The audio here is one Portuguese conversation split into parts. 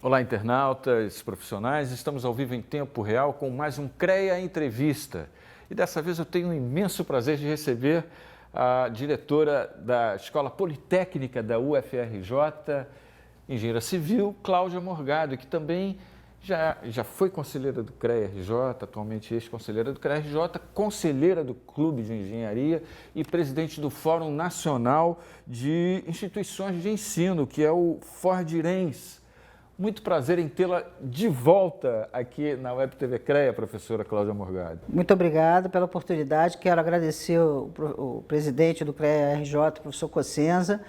Olá, internautas, profissionais. Estamos ao vivo em tempo real com mais um CREA Entrevista. E dessa vez eu tenho um imenso prazer de receber a diretora da Escola Politécnica da UFRJ, engenheira civil, Cláudia Morgado, que também já foi conselheira do CREA-RJ, atualmente ex-conselheira do CREA-RJ, conselheira do Clube de Engenharia e presidente do Fórum Nacional de Instituições de Ensino, que é o FORDIRENS. Muito prazer em tê-la de volta aqui na Web TV CREA, professora Cláudia Morgado. Muito obrigada pela oportunidade. Quero agradecer o presidente do CREA-RJ, professor Cossenza,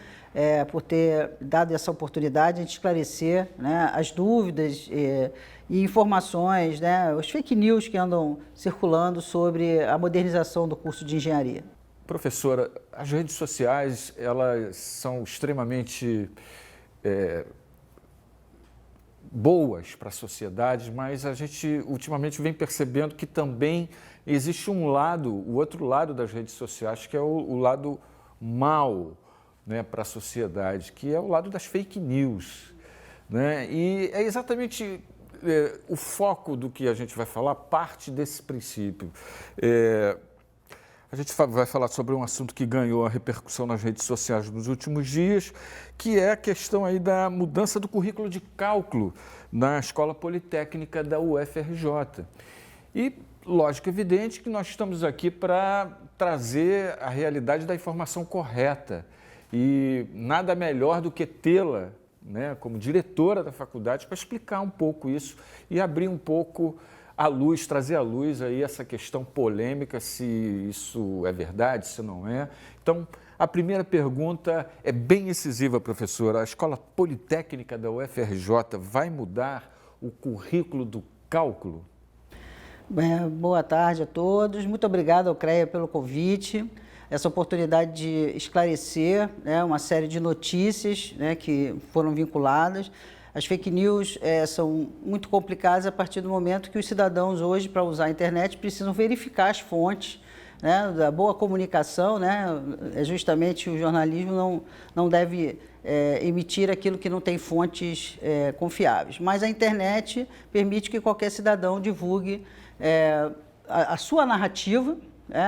por ter dado essa oportunidade de esclarecer, né, as dúvidas e informações, né, os fake news que andam circulando sobre a modernização do curso de engenharia. Professora, as redes sociais, elas são extremamente boas para a sociedade, mas a gente ultimamente vem percebendo que também existe um lado, o outro lado das redes sociais, que é o lado mau, né, para a sociedade, que é o lado das fake news, né? E é exatamente o foco do que a gente vai falar, parte desse princípio. A gente vai falar sobre um assunto que ganhou a repercussão nas redes sociais nos últimos dias, que é a questão aí da mudança do currículo de cálculo na Escola Politécnica da UFRJ. E, lógico, evidente que nós estamos aqui para trazer a realidade da informação correta. E nada melhor do que tê-la, né, como diretora da faculdade para explicar um pouco isso e abrir um pouco a luz, trazer à luz aí essa questão polêmica, se isso é verdade, se não é. Então, a primeira pergunta é bem incisiva, professora. A Escola Politécnica da UFRJ vai mudar o currículo do cálculo? Boa tarde a todos. Muito obrigada ao CREA pelo convite, essa oportunidade de esclarecer, né, uma série de notícias, né, que foram vinculadas. As fake news são muito complicadas a partir do momento que os cidadãos hoje, para usar a internet, precisam verificar as fontes, né, da boa comunicação, né? Justamente o jornalismo não deve emitir aquilo que não tem fontes confiáveis. Mas a internet permite que qualquer cidadão divulgue a sua narrativa,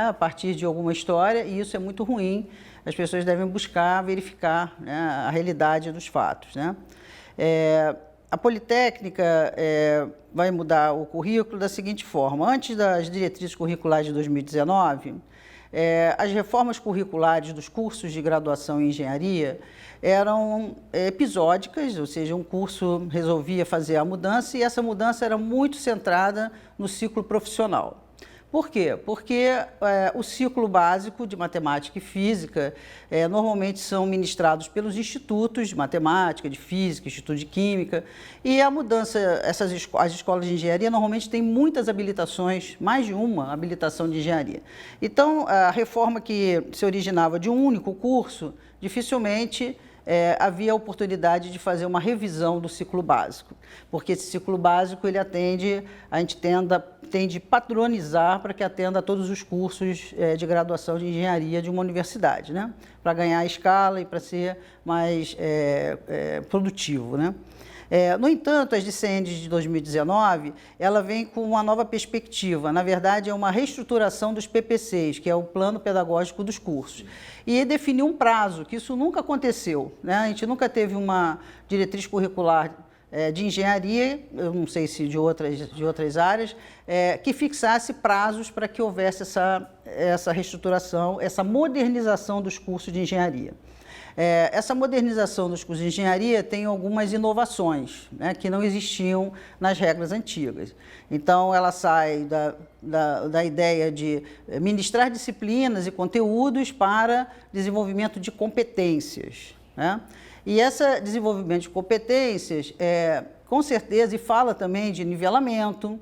a partir de alguma história, e isso é muito ruim. As pessoas devem buscar verificar, né, a realidade dos fatos, né? A Politécnica vai mudar o currículo da seguinte forma. Antes das diretrizes curriculares de 2019, as reformas curriculares dos cursos de graduação em engenharia eram episódicas, ou seja, um curso resolvia fazer a mudança e essa mudança era muito centrada no ciclo profissional. Por quê? Porque o ciclo básico de matemática e física normalmente são ministrados pelos institutos de matemática, de física, instituto de química, e a mudança, as escolas de engenharia normalmente têm muitas habilitações, mais de uma habilitação de engenharia. Então, a reforma que se originava de um único curso, dificilmente havia a oportunidade de fazer uma revisão do ciclo básico, porque esse ciclo básico ele a gente tende a padronizar para que atenda a todos os cursos de graduação de engenharia de uma universidade, né? Para ganhar escala e para ser mais produtivo, né? No entanto, as discendes de 2019, ela vem com uma nova perspectiva. Na verdade, é uma reestruturação dos PPCs, que é o Plano Pedagógico dos Cursos. E definiu um prazo, que isso nunca aconteceu, né? A gente nunca teve uma diretriz curricular de engenharia, eu não sei se de outras áreas, que fixasse prazos para que houvesse essa reestruturação, essa modernização dos cursos de engenharia. Essa modernização dos cursos de engenharia tem algumas inovações, né, que não existiam nas regras antigas. Então, ela sai da ideia de ministrar disciplinas e conteúdos para desenvolvimento de competências, né? E esse desenvolvimento de competências, com certeza, e fala também de nivelamento,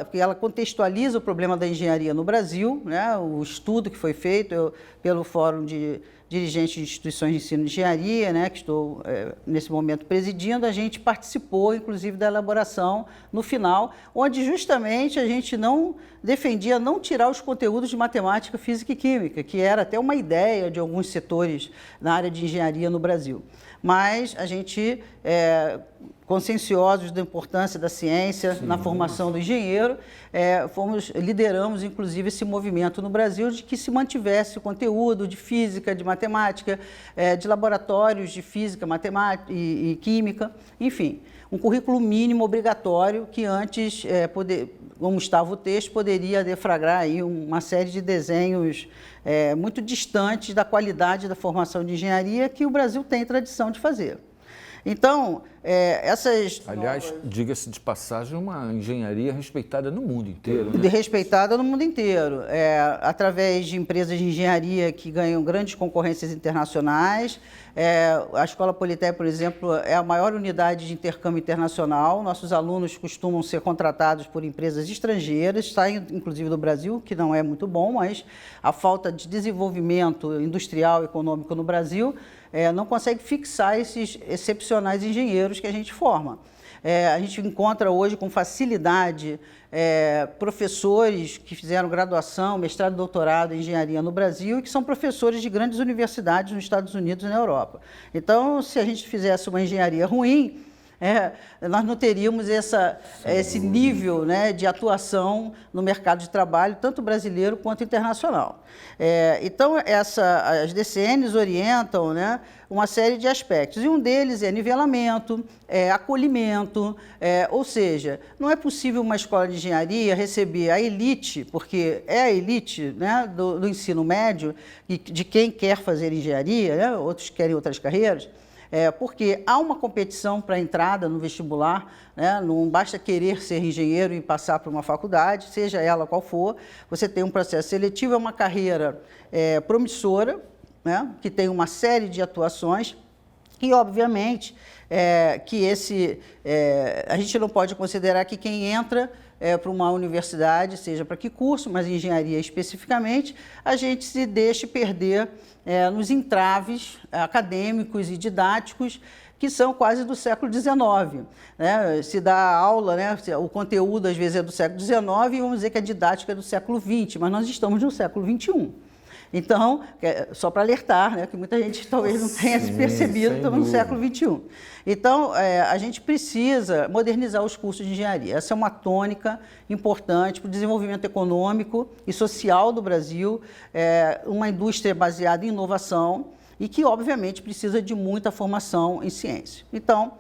porque ela contextualiza o problema da engenharia no Brasil, né? O estudo que foi feito pelo Fórum de Dirigentes de Instituições de Ensino de Engenharia, né, que estou nesse momento presidindo, a gente participou, inclusive, da elaboração no final, onde justamente a gente defendia não tirar os conteúdos de matemática, física e química, que era até uma ideia de alguns setores na área de engenharia no Brasil. Mas a gente conscienciosos da importância da ciência na formação do engenheiro, lideramos, inclusive, esse movimento no Brasil de que se mantivesse o conteúdo de física, de matemática, de laboratórios de física, matemática e química, enfim, um currículo mínimo obrigatório que antes, como estava o texto, poderia deflagrar aí uma série de desenhos muito distantes da qualidade da formação de engenharia que o Brasil tem tradição de fazer. Então, Aliás, diga-se de passagem, uma engenharia respeitada no mundo inteiro. Né? Respeitada no mundo inteiro, através de empresas de engenharia que ganham grandes concorrências internacionais. A Escola Politécnica, por exemplo, é a maior unidade de intercâmbio internacional. Nossos alunos costumam ser contratados por empresas estrangeiras, saem inclusive do Brasil, que não é muito bom, mas a falta de desenvolvimento industrial e econômico no Brasil não consegue fixar esses excepcionais engenheiros que a gente forma. A gente encontra hoje com facilidade professores que fizeram graduação, mestrado e doutorado em engenharia no Brasil e que são professores de grandes universidades nos Estados Unidos e na Europa. Então, se a gente fizesse uma engenharia ruim, nós não teríamos esse nível, né, de atuação no mercado de trabalho, tanto brasileiro quanto internacional. Então, as DCNs orientam, né, uma série de aspectos, e um deles é nivelamento, acolhimento, ou seja, não é possível uma escola de engenharia receber a elite, porque é a elite, né, do ensino médio, de quem quer fazer engenharia, né, outros querem outras carreiras, porque há uma competição para a entrada no vestibular, né? Não basta querer ser engenheiro e passar por uma faculdade, seja ela qual for, você tem um processo seletivo, é uma carreira promissora, né? Que tem uma série de atuações e, obviamente, a gente não pode considerar que quem entra para uma universidade, seja para que curso, mas engenharia especificamente, a gente se deixe perder nos entraves acadêmicos e didáticos que são quase do século XIX. Né? Se dá aula, né? O conteúdo às vezes é do século XIX e vamos dizer que a didática é do século XX, mas nós estamos no século XXI. Então, só para alertar, né, que muita gente talvez não tenha se percebido, estamos no século XXI. Então, a gente precisa modernizar os cursos de engenharia. Essa é uma tônica importante para o desenvolvimento econômico e social do Brasil, uma indústria baseada em inovação e que, obviamente, precisa de muita formação em ciência. Então,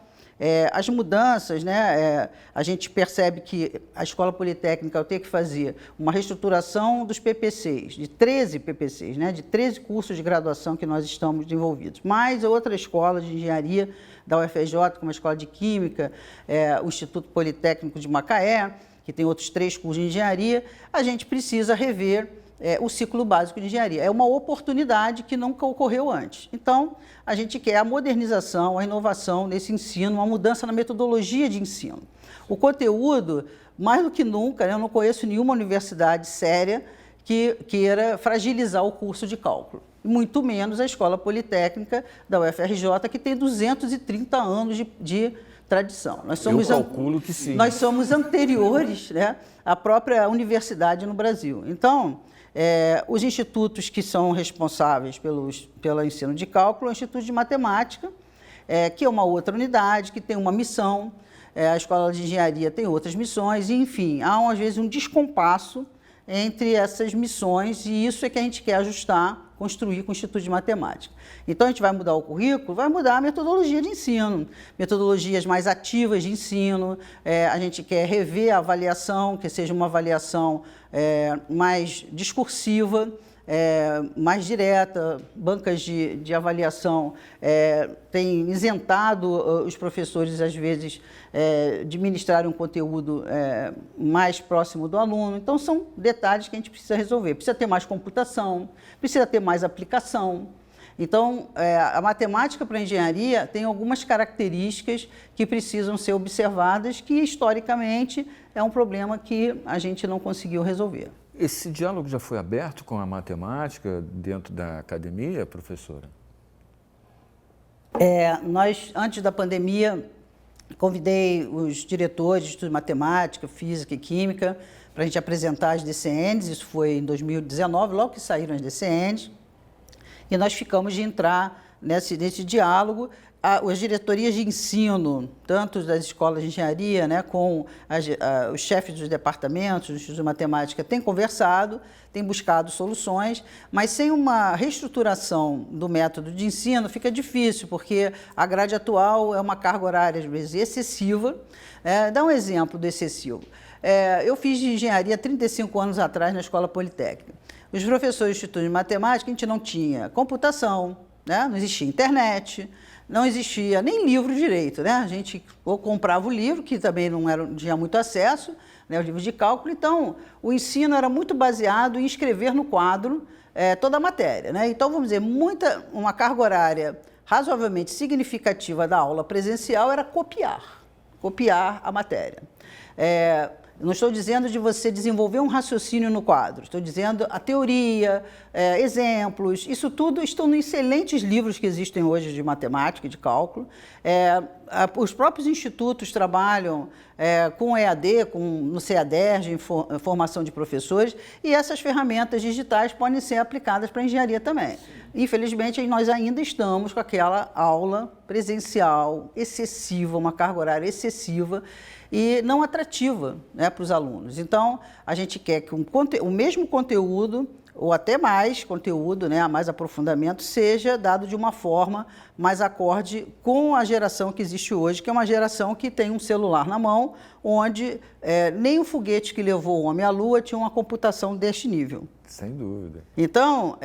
as mudanças, né, a gente percebe que a Escola Politécnica vai ter que fazer uma reestruturação dos PPCs, de 13 PPCs, né, de 13 cursos de graduação que nós estamos envolvidos, mais outra escola de engenharia da UFRJ, como a Escola de Química, o Instituto Politécnico de Macaé, que tem outros 3 cursos de engenharia. A gente precisa rever o ciclo básico de engenharia. É uma oportunidade que nunca ocorreu antes. Então, a gente quer a modernização, a inovação nesse ensino, uma mudança na metodologia de ensino. O conteúdo, mais do que nunca, né, eu não conheço nenhuma universidade séria que queira fragilizar o curso de cálculo. Muito menos a Escola Politécnica da UFRJ, que tem 230 anos de tradição. Eu calculo que sim. Nós somos anteriores, né, à própria universidade no Brasil. Então, os institutos que são responsáveis pelo ensino de cálculo é o Instituto de Matemática, que é uma outra unidade, que tem uma missão, a Escola de Engenharia tem outras missões, e, enfim, há às vezes um descompasso entre essas missões, e isso é que a gente quer ajustar, construir com o Instituto de Matemática. Então, a gente vai mudar o currículo, vai mudar a metodologia de ensino, metodologias mais ativas de ensino, a gente quer rever a avaliação, que seja uma avaliação mais discursiva, mais direta, bancas de avaliação têm isentado os professores, às vezes, de ministrarem um conteúdo mais próximo do aluno. Então, são detalhes que a gente precisa resolver. Precisa ter mais computação, precisa ter mais aplicação. Então, a matemática para a engenharia tem algumas características que precisam ser observadas, que, historicamente, é um problema que a gente não conseguiu resolver. Esse diálogo já foi aberto com a matemática dentro da academia, professora? Nós, antes da pandemia, convidei os diretores de matemática, física e química para a gente apresentar as DCNs, isso foi em 2019, logo que saíram as DCNs, e nós ficamos de entrar nesse diálogo, as diretorias de ensino, tanto das escolas de engenharia, né, com os chefes dos departamentos, dos institutos de matemática, têm conversado, têm buscado soluções, mas sem uma reestruturação do método de ensino fica difícil, porque a grade atual é uma carga horária, às vezes, excessiva. Dá um exemplo do excessivo. Eu fiz de engenharia 35 anos atrás na Escola Politécnica. Os professores do Instituto de Matemática, a gente não tinha computação, né? Não existia internet, não existia nem livro direito, né? A gente ou comprava o livro, que também não tinha muito acesso, né? Os livros de cálculo. Então, o ensino era muito baseado em escrever no quadro toda a matéria, né? Então, vamos dizer, uma carga horária razoavelmente significativa da aula presencial era copiar a matéria. Não estou dizendo de você desenvolver um raciocínio no quadro, estou dizendo a teoria, exemplos, isso tudo estão nos excelentes livros que existem hoje de matemática e de cálculo. Os próprios institutos trabalham com EAD, no CEADERJ, em formação de professores, e essas ferramentas digitais podem ser aplicadas para a engenharia também. Infelizmente, nós ainda estamos com aquela aula presencial excessiva, uma carga horária excessiva, e não atrativa, né, para os alunos. Então, a gente quer que o mesmo conteúdo, ou até mais conteúdo, né, mais aprofundamento, seja dado de uma forma mais acorde com a geração que existe hoje, que é uma geração que tem um celular na mão, onde nem o foguete que levou o homem à Lua tinha uma computação deste nível. Sem dúvida. Então,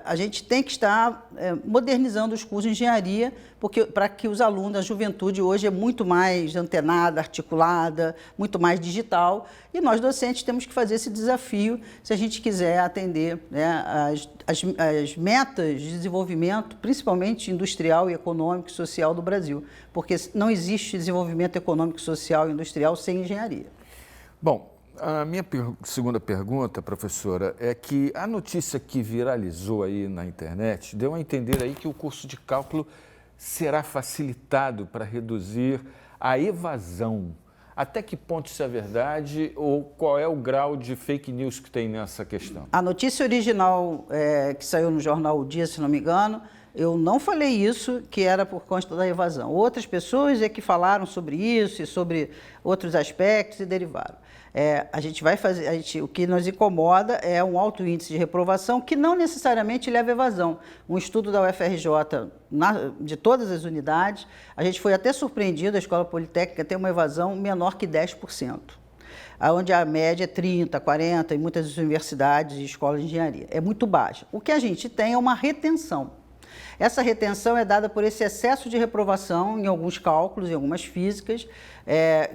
a gente tem que estar modernizando os cursos de engenharia, para que os alunos, a juventude hoje é muito mais antenada, articulada, muito mais digital, e nós docentes temos que fazer esse desafio se a gente quiser atender, né, as metas de desenvolvimento, principalmente industrial e econômico e social do Brasil, porque não existe desenvolvimento econômico, social e industrial sem engenharia. Bom, a minha segunda pergunta, professora, é que a notícia que viralizou aí na internet deu a entender aí que o curso de cálculo será facilitado para reduzir a evasão. Até que ponto isso é verdade ou qual é o grau de fake news que tem nessa questão? A notícia original que saiu no jornal O Dia, se não me engano, eu não falei isso, que era por conta da evasão. Outras pessoas é que falaram sobre isso e sobre outros aspectos e derivaram. A gente vai fazer, o que nos incomoda é um alto índice de reprovação que não necessariamente leva à evasão. Um estudo da UFRJ, de todas as unidades, a gente foi até surpreendido, a Escola Politécnica tem uma evasão menor que 10%, onde a média é 30%, 40% em muitas universidades e escolas de engenharia. É muito baixa. O que a gente tem é uma retenção. Essa retenção é dada por esse excesso de reprovação em alguns cálculos, em algumas físicas,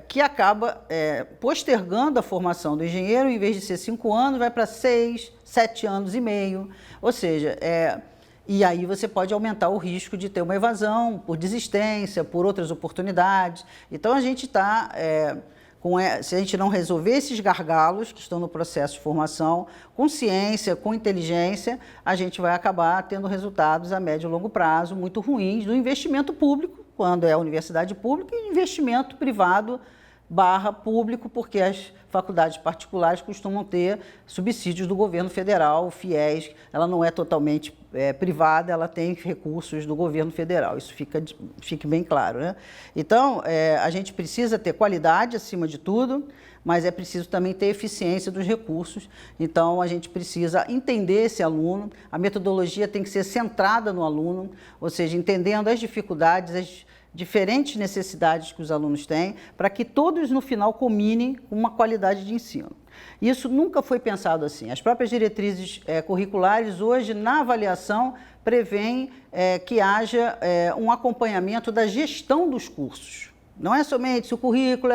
que acaba postergando a formação do engenheiro, em vez de ser 5 anos, vai para 6, 7 anos e meio. Ou seja, e aí você pode aumentar o risco de ter uma evasão por desistência, por outras oportunidades. Então, a gente está... se a gente não resolver esses gargalos que estão no processo de formação, com ciência, com inteligência, a gente vai acabar tendo resultados a médio e longo prazo muito ruins do investimento público, quando é a universidade pública, e investimento privado / público, porque as faculdades particulares costumam ter subsídios do governo federal, FIES, ela não é totalmente privada, ela tem recursos do governo federal, isso fique bem claro, né? Então, a gente precisa ter qualidade acima de tudo, mas é preciso também ter eficiência dos recursos, então a gente precisa entender esse aluno, a metodologia tem que ser centrada no aluno, ou seja, entendendo as dificuldades, as diferentes necessidades que os alunos têm, para que todos, no final, culminem com uma qualidade de ensino. Isso nunca foi pensado assim. As próprias diretrizes curriculares, hoje, na avaliação, prevêem que haja um acompanhamento da gestão dos cursos. Não é somente se o currículo,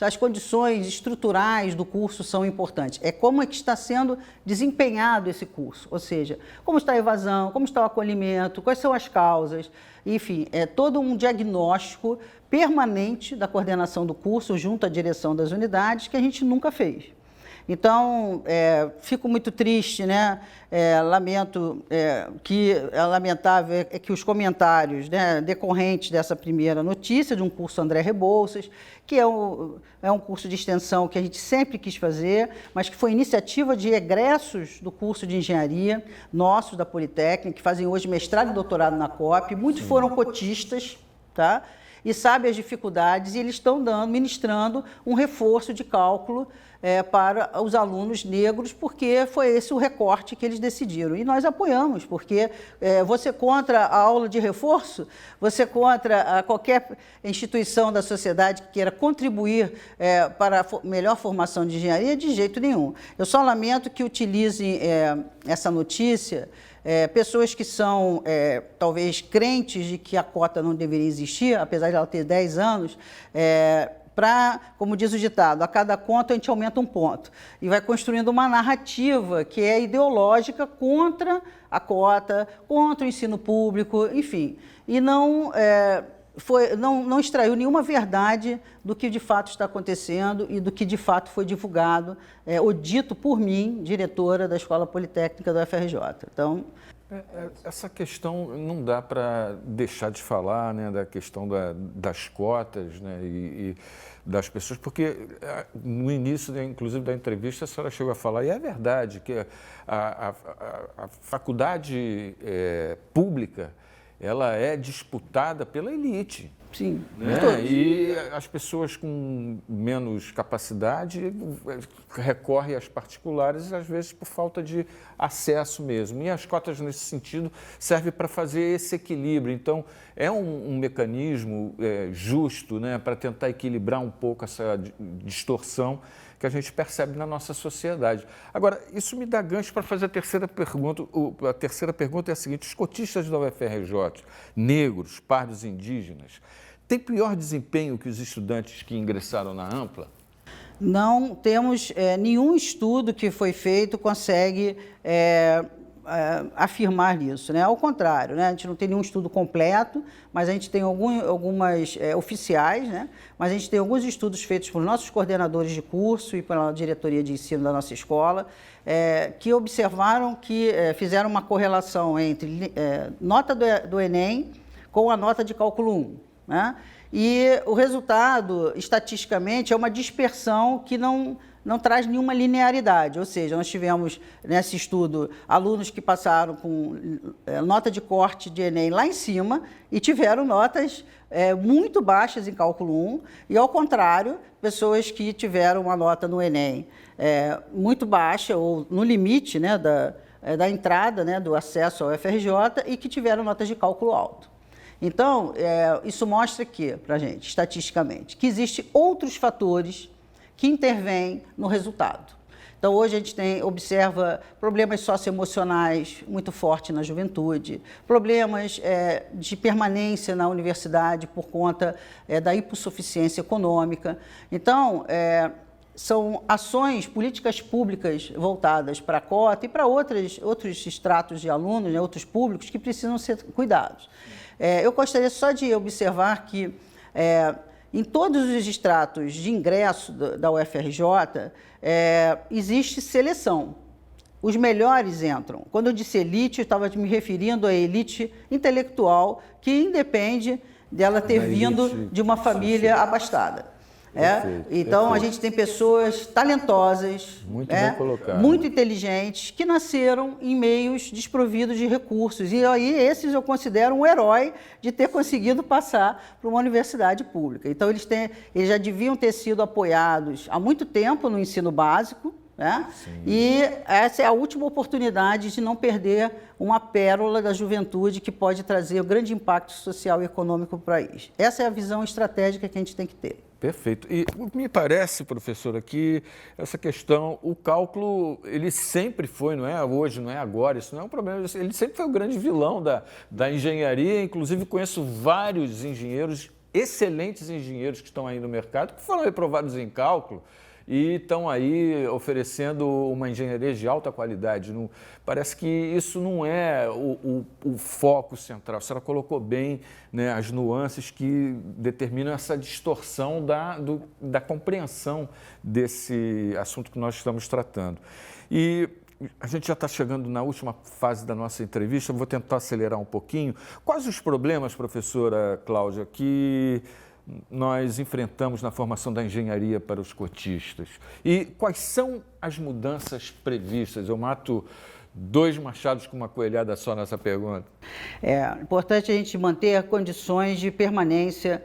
as condições estruturais do curso são importantes. É como é que está sendo desempenhado esse curso, ou seja, como está a evasão, como está o acolhimento, quais são as causas, enfim, é todo um diagnóstico permanente da coordenação do curso junto à direção das unidades que a gente nunca fez. Então, fico muito triste, né? Lamento é lamentável que os comentários, né, decorrentes dessa primeira notícia de um curso André Rebouças, que é um curso de extensão que a gente sempre quis fazer, mas que foi iniciativa de egressos do curso de engenharia, nossos da Politécnica, que fazem hoje mestrado e doutorado na COP, muitos foram cotistas, tá? E sabe as dificuldades, e eles estão ministrando um reforço de cálculo para os alunos negros, porque foi esse o recorte que eles decidiram. E nós apoiamos, porque você contra a aula de reforço, você contra qualquer instituição da sociedade que queira contribuir para a melhor formação de engenharia, de jeito nenhum. Eu só lamento que utilizem essa notícia pessoas que são, talvez, crentes de que a cota não deveria existir, apesar de ela ter 10 anos, para, como diz o ditado, a cada conto a gente aumenta um ponto. E vai construindo uma narrativa que é ideológica contra a cota, contra o ensino público, enfim. E não extraiu nenhuma verdade do que de fato está acontecendo e do que de fato foi divulgado ou dito por mim, diretora da Escola Politécnica da UFRJ. Então, essa questão não dá para deixar de falar, né, da questão das cotas, né, e das pessoas, porque no início, inclusive, da entrevista, a senhora chegou a falar, e é verdade, que a faculdade pública, ela é disputada pela elite. Sim, né? E as pessoas com menos capacidade recorrem às particulares, às vezes por falta de acesso mesmo. E as cotas, nesse sentido, servem para fazer esse equilíbrio. Então, é um mecanismo justo, né, para tentar equilibrar um pouco essa distorção que a gente percebe na nossa sociedade. Agora, isso me dá gancho para fazer a terceira pergunta. A terceira pergunta é a seguinte: os cotistas da UFRJ, negros, pardos e indígenas, têm pior desempenho que os estudantes que ingressaram na Ampla? Não temos nenhum estudo que foi feito consegue afirmar isso, né? Ao contrário, né? A gente não tem nenhum estudo completo, mas a gente tem algumas oficiais, né? Mas a gente tem alguns estudos feitos por nossos coordenadores de curso e pela diretoria de ensino da nossa escola, que observaram que fizeram uma correlação entre nota do Enem com a nota de cálculo 1, né? E o resultado, estatisticamente, é uma dispersão que não traz nenhuma linearidade, ou seja, nós tivemos nesse estudo alunos que passaram com nota de corte de Enem lá em cima e tiveram notas muito baixas em cálculo 1, e ao contrário, pessoas que tiveram uma nota no Enem muito baixa ou no limite, né, da entrada, né, do acesso ao UFRJ, e que tiveram notas de cálculo alto. Então, isso mostra para a gente, estatisticamente, que existem outros fatores que intervêm no resultado. Então, hoje a gente observa problemas socioemocionais muito fortes na juventude, problemas de permanência na universidade por conta da hipossuficiência econômica. Então, são ações, políticas públicas voltadas para a cota e para outros estratos de alunos, né, outros públicos que precisam ser cuidados. Eu gostaria só de observar que em todos os estratos de ingresso da UFRJ, existe seleção. Os melhores entram. Quando eu disse elite, eu estava me referindo à elite intelectual, que independe dela ter vindo de uma família abastada. Então, a gente tem pessoas talentosas, muito inteligentes, que nasceram em meios desprovidos de recursos. E aí, esses eu considero um herói de ter conseguido passar para uma universidade pública. Então, eles já deviam ter sido apoiados há muito tempo no ensino básico, né? E essa é a última oportunidade de não perder uma pérola da juventude que pode trazer um grande impacto social e econômico para o país. Essa é a visão estratégica que a gente tem que ter. Perfeito. E me parece, professora, que essa questão, o cálculo, ele sempre foi, não é hoje, não é agora, isso não é um problema, ele sempre foi o grande vilão da engenharia. Inclusive, conheço vários engenheiros, excelentes engenheiros que estão aí no mercado, que foram reprovados em cálculo e estão aí oferecendo uma engenharia de alta qualidade. Parece que isso não é o foco central. A senhora colocou bem, né, as nuances que determinam essa distorção da compreensão desse assunto que nós estamos tratando. E a gente já está chegando na última fase da nossa entrevista, eu vou tentar acelerar um pouquinho. Quais os problemas, professora Cláudia, que nós enfrentamos na formação da engenharia para os cotistas? E quais são as mudanças previstas? Eu mato 2 machados com uma coelhada só nessa pergunta. É importante a gente manter condições de permanência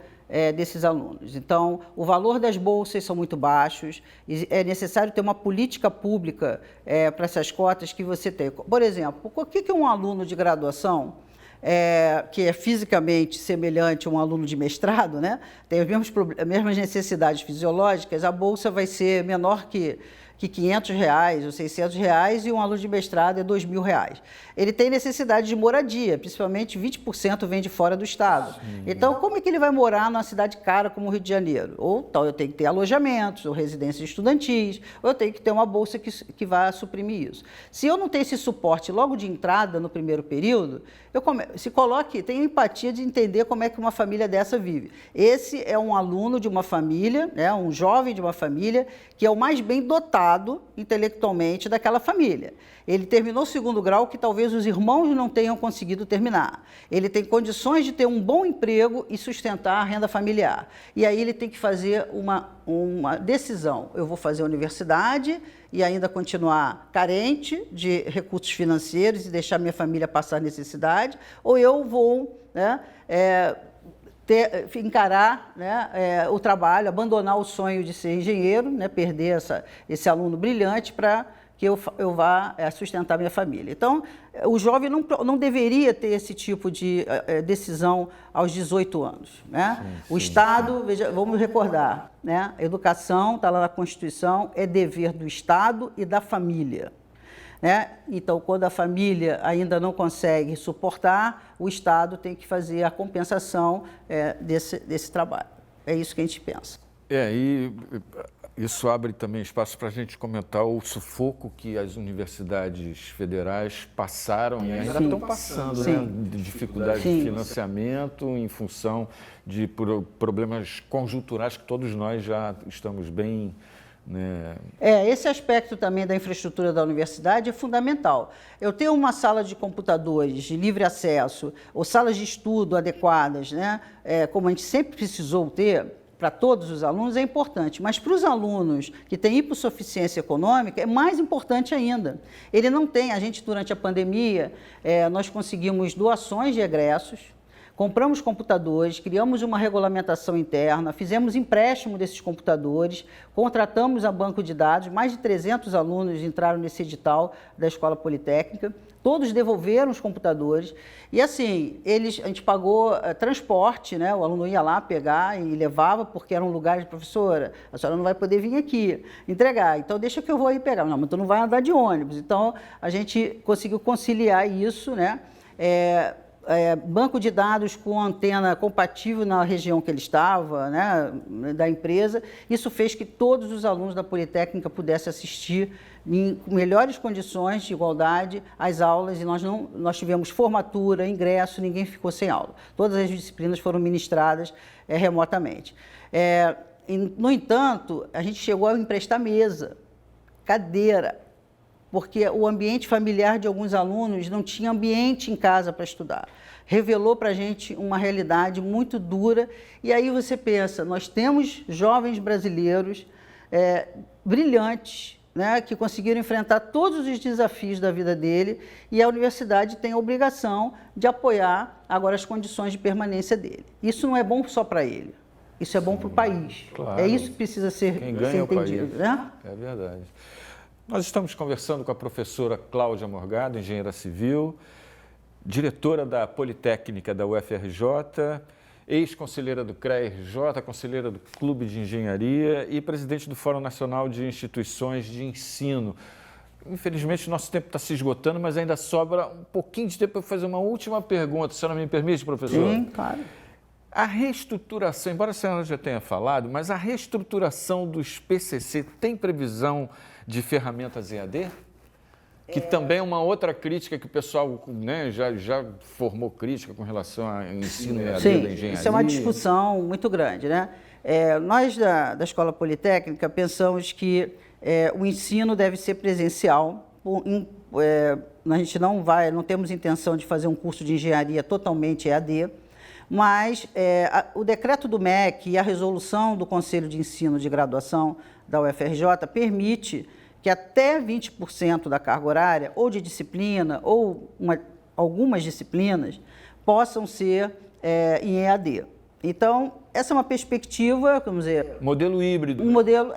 desses alunos. Então, o valor das bolsas são muito baixos, é necessário ter uma política pública para essas cotas que você tem. Por exemplo, o que um aluno de graduação, que é fisicamente semelhante a um aluno de mestrado, né, tem as mesmas necessidades fisiológicas, a bolsa vai ser menor que R$500 ou R$600 e um aluno de mestrado é R$2.000. Ele tem necessidade de moradia, principalmente 20% vem de fora do estado. Sim. Então, como é que ele vai morar numa cidade cara como o Rio de Janeiro? Ou então, eu tenho que ter alojamentos, ou residências estudantis, ou eu tenho que ter uma bolsa que vá suprimir isso. Se eu não tenho esse suporte logo de entrada no primeiro período, tenha empatia de entender como é que uma família dessa vive. Esse é um aluno de uma família, né, um jovem de uma família, que é o mais bem dotado intelectualmente daquela família. Ele terminou o 2º grau que talvez os irmãos não tenham conseguido terminar. Ele tem condições de ter um bom emprego e sustentar a renda familiar. E aí ele tem que fazer uma decisão. Eu vou fazer a universidade e ainda continuar carente de recursos financeiros e deixar minha família passar necessidade, ou eu vou, né, encarar, né, o trabalho, abandonar o sonho de ser engenheiro, né, perder esse aluno brilhante para que eu vá sustentar minha família. Então, o jovem não deveria ter esse tipo de decisão aos 18 anos. Né? Sim, o Estado, vamos recordar, né? A educação, está lá na Constituição, é dever do Estado e da família. Né? Então, quando a família ainda não consegue suportar, o Estado tem que fazer a compensação desse trabalho. É isso que a gente pensa. E isso abre também espaço para a gente comentar o sufoco que as universidades federais passaram e ainda estão passando, né? De dificuldade de financiamento em função de problemas conjunturais que todos nós já estamos bem... Né? Esse aspecto também da infraestrutura da universidade é fundamental. Eu tenho uma sala de computadores de livre acesso ou salas de estudo adequadas, né? Como a gente sempre precisou ter, para todos os alunos é importante, mas para os alunos que têm hipossuficiência econômica é mais importante ainda. Ele não tem, a gente durante a pandemia, nós conseguimos doações de egressos, compramos computadores, criamos uma regulamentação interna, fizemos empréstimo desses computadores, contratamos a banco de dados, mais de 300 alunos entraram nesse edital da Escola Politécnica, todos devolveram os computadores e assim, a gente pagou transporte, né? O aluno ia lá pegar e levava, porque era um lugar de professora, a senhora não vai poder vir aqui entregar, então deixa que eu vou aí pegar. Não, mas tu não vai andar de ônibus. Então, a gente conseguiu conciliar isso, né? Banco de dados com antena compatível na região que ele estava, né, da empresa. Isso fez que todos os alunos da Politécnica pudessem assistir em melhores condições de igualdade às aulas e nós tivemos formatura, ingresso, ninguém ficou sem aula. Todas as disciplinas foram ministradas remotamente. No entanto, a gente chegou a emprestar mesa, cadeira, porque o ambiente familiar de alguns alunos não tinha ambiente em casa para estudar. Revelou para a gente uma realidade muito dura. E aí você pensa, nós temos jovens brasileiros brilhantes, né, que conseguiram enfrentar todos os desafios da vida dele e a universidade tem a obrigação de apoiar agora as condições de permanência dele. Isso não é bom só para ele, isso é bom para o país. Claro. É isso que precisa ser entendido. Né? É verdade. Nós estamos conversando com a professora Cláudia Morgado, engenheira civil, diretora da Politécnica da UFRJ, ex-conselheira do CREA-RJ, conselheira do Clube de Engenharia e presidente do Fórum Nacional de Instituições de Ensino. Infelizmente, nosso tempo está se esgotando, mas ainda sobra um pouquinho de tempo para fazer uma última pergunta. A senhora me permite, professor? Sim, claro. A reestruturação, embora a senhora já tenha falado, mas a reestruturação dos PCC tem previsão de ferramentas EAD? Que também é uma outra crítica que o pessoal, né, já formou crítica com relação ao ensino EAD da engenharia. Isso é uma discussão muito grande, né? Nós da Escola Politécnica pensamos que o ensino deve ser presencial. A gente não temos intenção de fazer um curso de engenharia totalmente EAD, mas o decreto do MEC e a resolução do Conselho de Ensino de Graduação da UFRJ permite que até 20% da carga horária, ou de disciplina, ou algumas disciplinas, possam ser em EAD. Então, essa é uma perspectiva, vamos dizer... Modelo híbrido. Um modelo,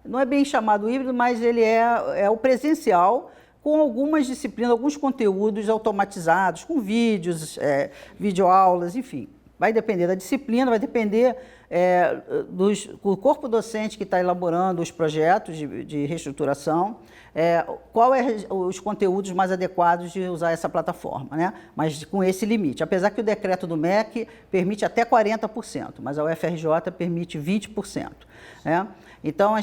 não é bem chamado híbrido, mas ele é o presencial, com algumas disciplinas, alguns conteúdos automatizados, com vídeos, videoaulas, enfim. Vai depender da disciplina, vai depender do corpo docente que está elaborando os projetos de reestruturação, qual os conteúdos mais adequados de usar essa plataforma, né? Mas com esse limite. Apesar que o decreto do MEC permite até 40%, mas a UFRJ permite 20%. Né? Então,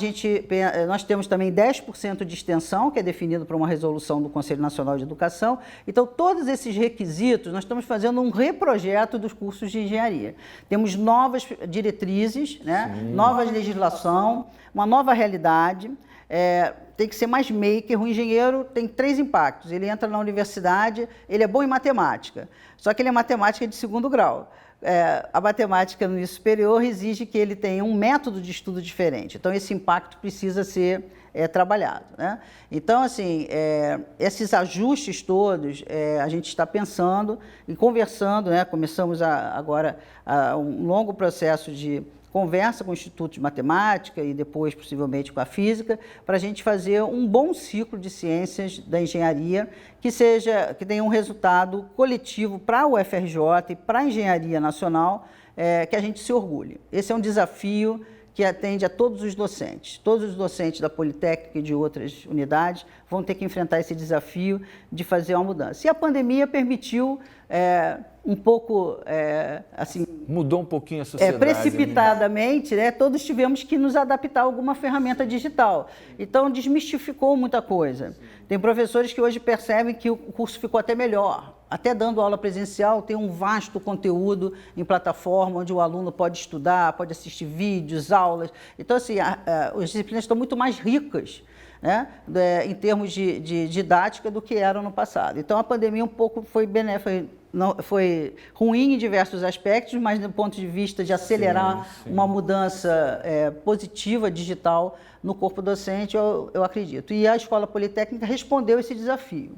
nós temos também 10% de extensão, que é definido por uma resolução do Conselho Nacional de Educação. Então, todos esses requisitos, nós estamos fazendo um reprojeto dos cursos de engenharia. Temos novas diretrizes, né? Nova legislação, uma nova realidade. Tem que ser mais maker. O engenheiro tem 3 impactos. Ele entra na universidade, ele é bom em matemática, só que ele é matemática de 2º grau. A matemática no nível superior exige que ele tenha um método de estudo diferente. Então, esse impacto precisa ser trabalhado. Né? Então, assim, esses ajustes todos, a gente está pensando e conversando, né? Começamos agora um longo processo de conversa com o Instituto de Matemática e depois, possivelmente, com a Física, para a gente fazer um bom ciclo de ciências da engenharia que tenha um resultado coletivo para a UFRJ e para a engenharia nacional, que a gente se orgulhe. Esse é um desafio que atende a todos os docentes. Todos os docentes da Politécnica e de outras unidades vão ter que enfrentar esse desafio de fazer uma mudança. E a pandemia permitiu um pouco, assim... Mudou um pouquinho a sociedade. Precipitadamente, né? Todos tivemos que nos adaptar a alguma ferramenta digital. Então, desmistificou muita coisa. Tem professores que hoje percebem que o curso ficou até melhor. Até dando aula presencial, tem um vasto conteúdo em plataforma, onde o aluno pode estudar, pode assistir vídeos, aulas. Então, assim, as disciplinas estão muito mais ricas, né, em termos de didática do que eram no passado. Então, a pandemia um pouco foi benéfica, foi ruim em diversos aspectos, mas do ponto de vista de acelerar uma mudança positiva, digital, no corpo docente, eu acredito. E a Escola Politécnica respondeu esse desafio.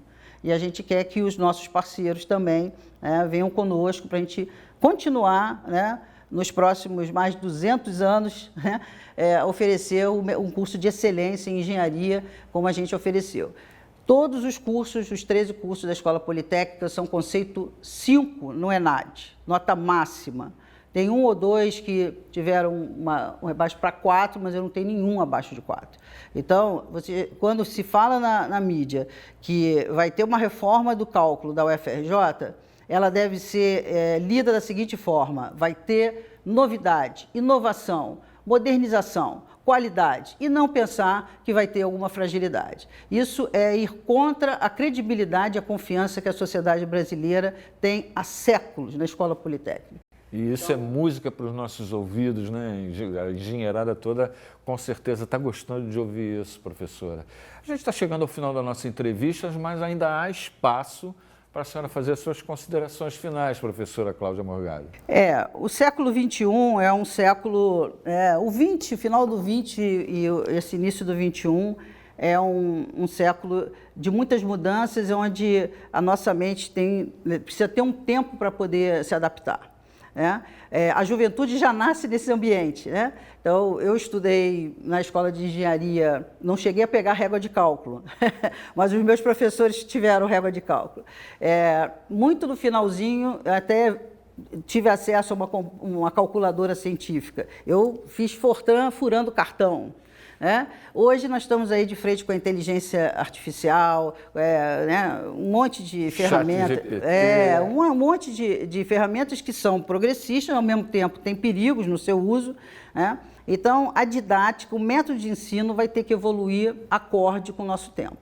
E a gente quer que os nossos parceiros também venham conosco para a gente continuar, né, nos próximos mais de 200 anos, né, oferecer um curso de excelência em engenharia, como a gente ofereceu. Todos os cursos, os 13 cursos da Escola Politécnica, são conceito 5 no ENAD, nota máxima. Tem 1 ou 2 que tiveram um rebaixo para 4, mas eu não tenho nenhum abaixo de 4. Então, quando se fala na mídia que vai ter uma reforma do cálculo da UFRJ, ela deve ser lida da seguinte forma: vai ter novidade, inovação, modernização, qualidade, e não pensar que vai ter alguma fragilidade. Isso é ir contra a credibilidade e a confiança que a sociedade brasileira tem há séculos na Escola Politécnica. E isso é música para os nossos ouvidos, né? A engenheirada toda, com certeza, está gostando de ouvir isso, professora. A gente está chegando ao final da nossa entrevista, mas ainda há espaço para a senhora fazer as suas considerações finais, professora Cláudia Morgado. O século XXI é um século... o final do XX e esse início do XXI é um século de muitas mudanças, onde a nossa mente precisa ter um tempo para poder se adaptar. A juventude já nasce nesse ambiente, né? Então, eu estudei na escola de engenharia, não cheguei a pegar régua de cálculo, mas os meus professores tiveram régua de cálculo. Muito no finalzinho, até tive acesso a uma calculadora científica. Eu fiz Fortran furando cartão. Hoje nós estamos aí de frente com a inteligência artificial, um monte de ferramentas, um monte de ferramentas que são progressistas, ao mesmo tempo tem perigos no seu uso. Então, a didática, o método de ensino vai ter que evoluir acorde com o nosso tempo.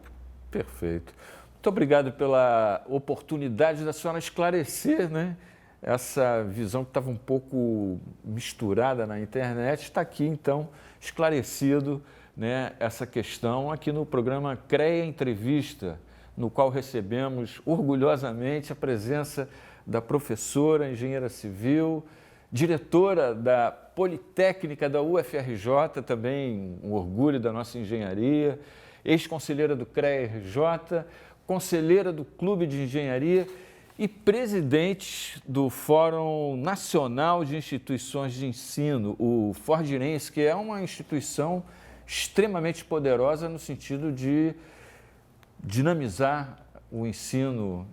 Perfeito. Muito obrigado pela oportunidade da senhora esclarecer, né, essa visão que estava um pouco misturada na internet. Está aqui, então, esclarecido, né, essa questão aqui no programa CREA Entrevista, no qual recebemos orgulhosamente a presença da professora, engenheira civil, diretora da Politécnica da UFRJ, também um orgulho da nossa engenharia, ex-conselheira do CREA-RJ, conselheira do Clube de Engenharia e presidente do Fórum Nacional de Instituições de Ensino, o Fordirense, que é uma instituição extremamente poderosa no sentido de dinamizar o ensino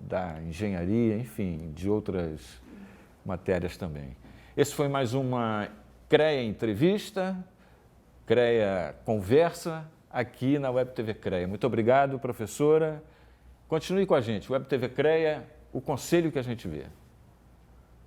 da engenharia, enfim, de outras matérias também. Esse foi mais uma CREA Entrevista, CREA Conversa, aqui na Web TV CREA. Muito obrigado, professora. Continue com a gente. Web TV CREA, o conselho que a gente vê.